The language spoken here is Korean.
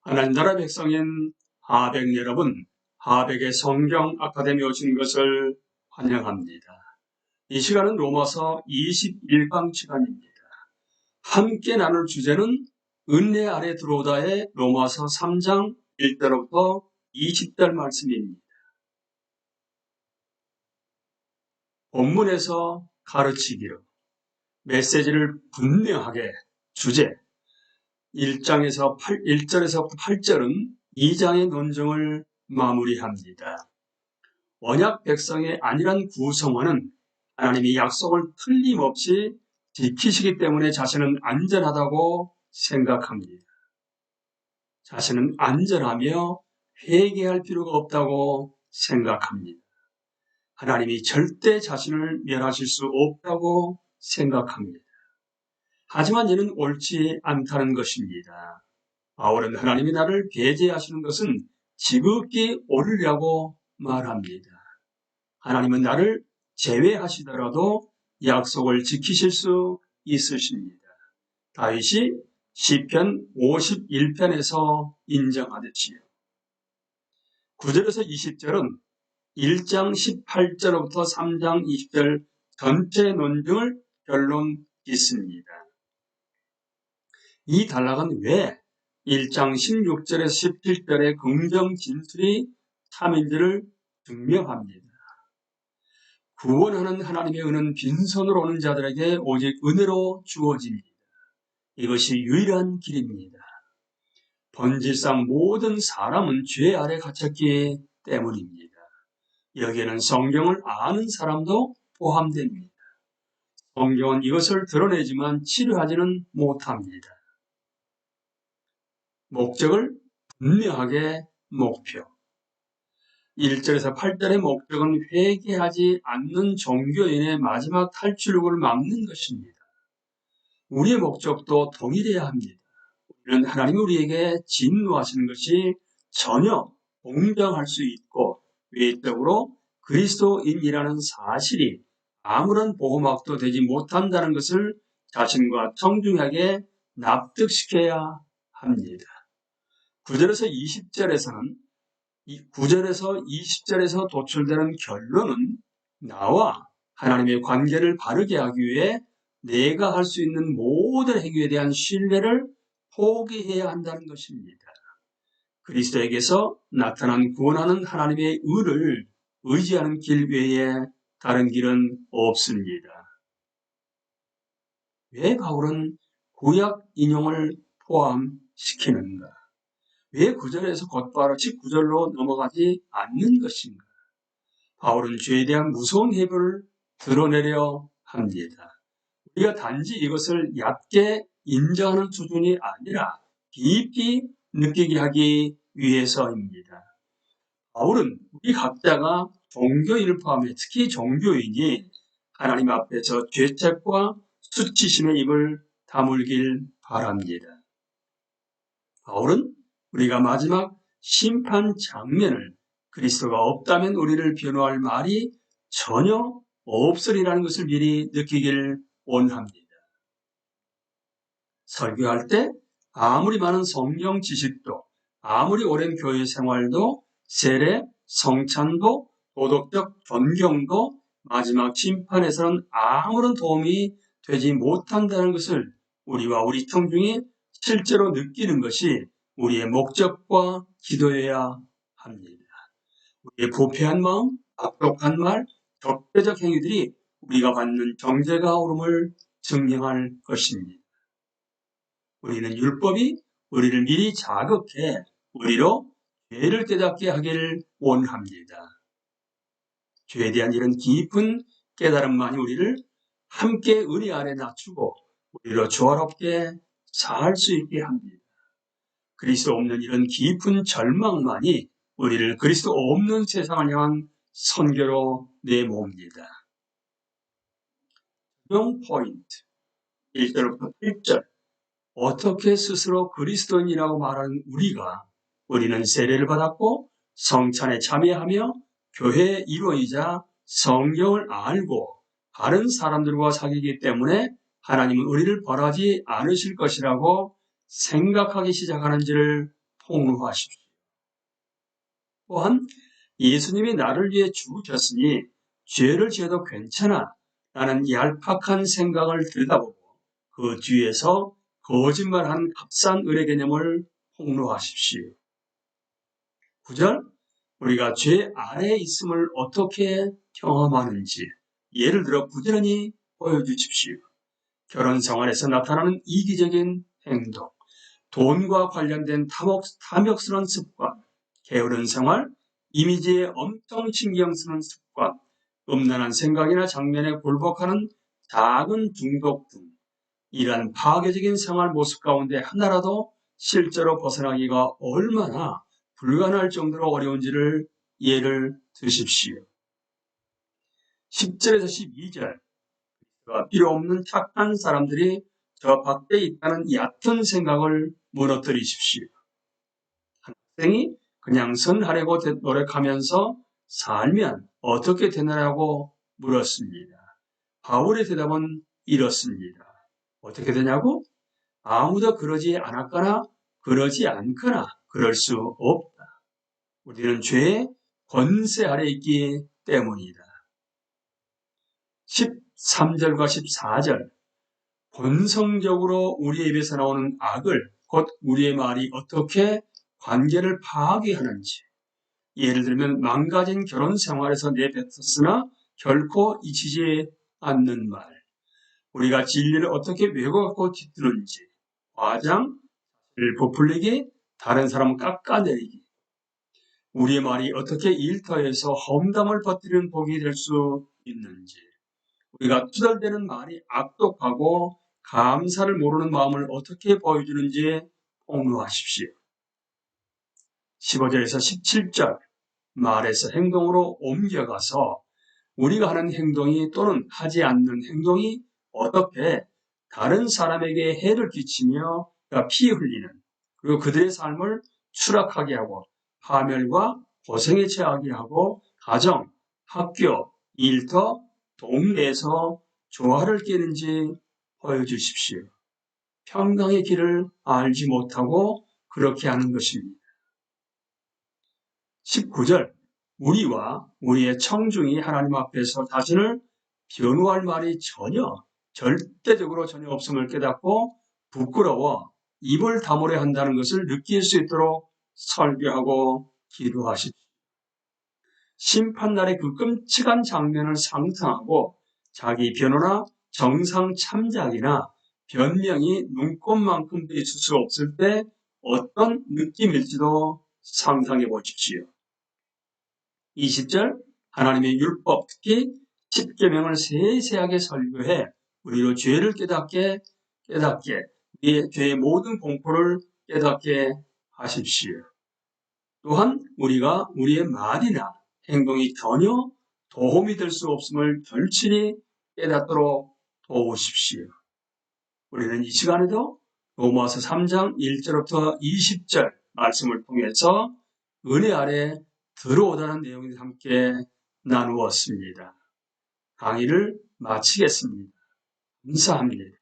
하나님 나라 백성인 하백 여러분, 하백의 성경 아카데미 오신 것을 환영합니다. 이 시간은 로마서 21강 시간입니다. 함께 나눌 주제는 은혜 아래 들어오다의 로마서 3장 1절부터 20절 말씀입니다. 본문에서 가르치기로 메시지를 분명하게 주제 1절에서 8절은 2장의 논증을 마무리합니다. 언약 백성의 안일한 구성원은 하나님이 약속을 틀림없이 지키시기 때문에 자신은 안전하다고 생각합니다. 자신은 안전하며 회개할 필요가 없다고 생각합니다. 하나님이 절대 자신을 멸하실 수 없다고 생각합니다. 하지만 이는 옳지 않다는 것입니다. 바울은 하나님이 나를 배제하시는 것은 지극히 옳으려고 말합니다. 하나님은 나를 제외하시더라도 약속을 지키실 수 있으십니다. 다윗이 시편 51편에서 인정하듯이요. 9절에서 20절은 1장 18절부터 3장 20절 전체 논증을 결론 짓습니다. 이 단락은 왜 1장 16절에서 17절의 긍정 진술이 참인지를 증명합니다. 구원하는 하나님의 은은 빈손으로 오는 자들에게 오직 은혜로 주어집니다. 이것이 유일한 길입니다. 본질상 모든 사람은 죄 아래 갇혔기 때문입니다. 여기에는 성경을 아는 사람도 포함됩니다. 성경은 이것을 드러내지만 치료하지는 못합니다. 목적을 분명하게 목표. 1절에서 8절의 목적은 회개하지 않는 종교인의 마지막 탈출구를 막는 것입니다. 우리의 목적도 동일해야 합니다. 우리는 하나님이 우리에게 진노하시는 것이 전혀 공정할 수 있고 외적으로 그리스도인이라는 사실이 아무런 보호막도 되지 못한다는 것을 자신과 청중에게 납득시켜야 합니다. 9절에서 20절에서는 9절에서 20절에서 도출되는 결론은 나와 하나님의 관계를 바르게 하기 위해 내가 할 수 있는 모든 행위에 대한 신뢰를 포기해야 한다는 것입니다. 그리스도에게서 나타난 구원하는 하나님의 의를 의지하는 길 외에 다른 길은 없습니다. 왜 바울은 구약 인용을 포함시키는가? 왜 9절에서 곧바로 19절로 넘어가지 않는 것인가? 바울은 죄에 대한 무서운 해부를 드러내려 합니다. 우리가 단지 이것을 얕게 인정하는 수준이 아니라 깊이 느끼게 하기 위해서입니다. 바울은 우리 각자가 종교인을 포함해 특히 종교인이 하나님 앞에서 죄책과 수치심의 입을 다물길 바랍니다. 바울은 우리가 마지막 심판 장면을 그리스도가 없다면 우리를 변호할 말이 전혀 없으리라는 것을 미리 느끼길 원합니다. 설교할 때 아무리 많은 성경 지식도 아무리 오랜 교회 생활도 세례, 성찬도 도덕적 존경도 마지막 심판에서는 아무런 도움이 되지 못한다는 것을 우리와 우리 청중이 실제로 느끼는 것이 우리의 목적과 기도여야 합니다. 우리의 부패한 마음, 악독한 말, 적대적 행위들이 우리가 받는 정죄가 오름을 증명할 것입니다. 우리는 율법이 우리를 미리 자극해 우리로 죄를 깨닫게 하기를 원합니다. 죄에 대한 이런 깊은 깨달음만이 우리를 함께 은혜 아래 낮추고 우리로 조화롭게 살 수 있게 합니다. 그리스도 없는 이런 깊은 절망만이 우리를 그리스도 없는 세상을 향한 선교로 내모읍니다. 적용 포인트 1절부터 8절. 어떻게 스스로 그리스도인이라고 말하는 우리는 세례를 받았고 성찬에 참여하며 교회의 일원이자 성경을 알고 다른 사람들과 사귀기 때문에 하나님은 우리를 벌하지 않으실 것이라고 생각하기 시작하는지를 폭로하십시오. 또한 예수님이 나를 위해 죽으셨으니 죄를 지어도 괜찮아 라는 얄팍한 생각을 들여다보고 그 뒤에서 거짓말한 값싼 의뢰 개념을 폭로하십시오. 9절, 우리가 죄 아래에 있음을 어떻게 경험하는지 예를 들어 부지런히 보여주십시오. 결혼 생활에서 나타나는 이기적인 행동, 돈과 관련된 탐욕스러운 습관, 게으른 생활, 이미지에 엄청 신경 쓰는 습관, 음란한 생각이나 장면에 굴복하는 작은 중독 등 이러한 파괴적인 생활 모습 가운데 하나라도 실제로 벗어나기가 얼마나 불가능할 정도로 어려운지를 예를 드십시오. 10절에서 12절, 필요 없는 착한 사람들이 저 밖에 있다는 얕은 생각을 무너뜨리십시오. 한 학생이 그냥 선하려고 노력하면서 살면 어떻게 되느냐고 물었습니다. 바울의 대답은 이렇습니다. 어떻게 되냐고? 아무도 그러지 않았거나 그러지 않거나 그럴 수 없다. 우리는 죄의 권세 아래 있기 때문이다. 13절과 14절, 본성적으로 우리의 입에서 나오는 악을, 곧 우리의 말이 어떻게 관계를 파괴하는지, 예를 들면 망가진 결혼 생활에서 내뱉었으나 결코 잊히지 않는 말, 우리가 진리를 어떻게 왜곡하고 뒤뜨는지, 과장, 부풀리기, 다른 사람을 깎아내리기, 우리의 말이 어떻게 일터에서 험담을 퍼뜨리는 복이 될 수 있는지, 우리가 투덜대는 말이 악독하고 감사를 모르는 마음을 어떻게 보여주는지 폭로하십시오. 15절에서 17절, 말에서 행동으로 옮겨가서 우리가 하는 행동이 또는 하지 않는 행동이 어떻게 다른 사람에게 해를 끼치며 피 흘리는, 그리고 그들의 삶을 추락하게 하고 파멸과 고생에 처하게 하고 가정, 학교, 일터, 동네에서 조화를 깨는지 보여주십시오. 평강의 길을 알지 못하고 그렇게 하는 것입니다. 19절, 우리와 우리의 청중이 하나님 앞에서 자신을 변호할 말이 절대적으로 전혀 없음을 깨닫고 부끄러워 입을 다물어야 한다는 것을 느낄 수 있도록 설교하고 기도하십시오. 심판날의 그 끔찍한 장면을 상상하고 자기 변호나 정상 참작이나 변명이 눈꽃만큼 있을 수 없을 때 어떤 느낌일지도 상상해 보십시오. 20절, 하나님의 율법, 특히 10계명을 세세하게 설교해 우리로 죄를 깨닫게 우리의 죄의 모든 공포를 깨닫게 하십시오. 또한 우리가 우리의 말이나 행동이 전혀 도움이 될 수 없음을 절실히 깨닫도록 도우십시오. 우리는 이 시간에도 로마서 3장 1절부터 20절 말씀을 통해서 은혜 아래 들어오다는 내용을 함께 나누었습니다. 강의를 마치겠습니다. 감사합니다.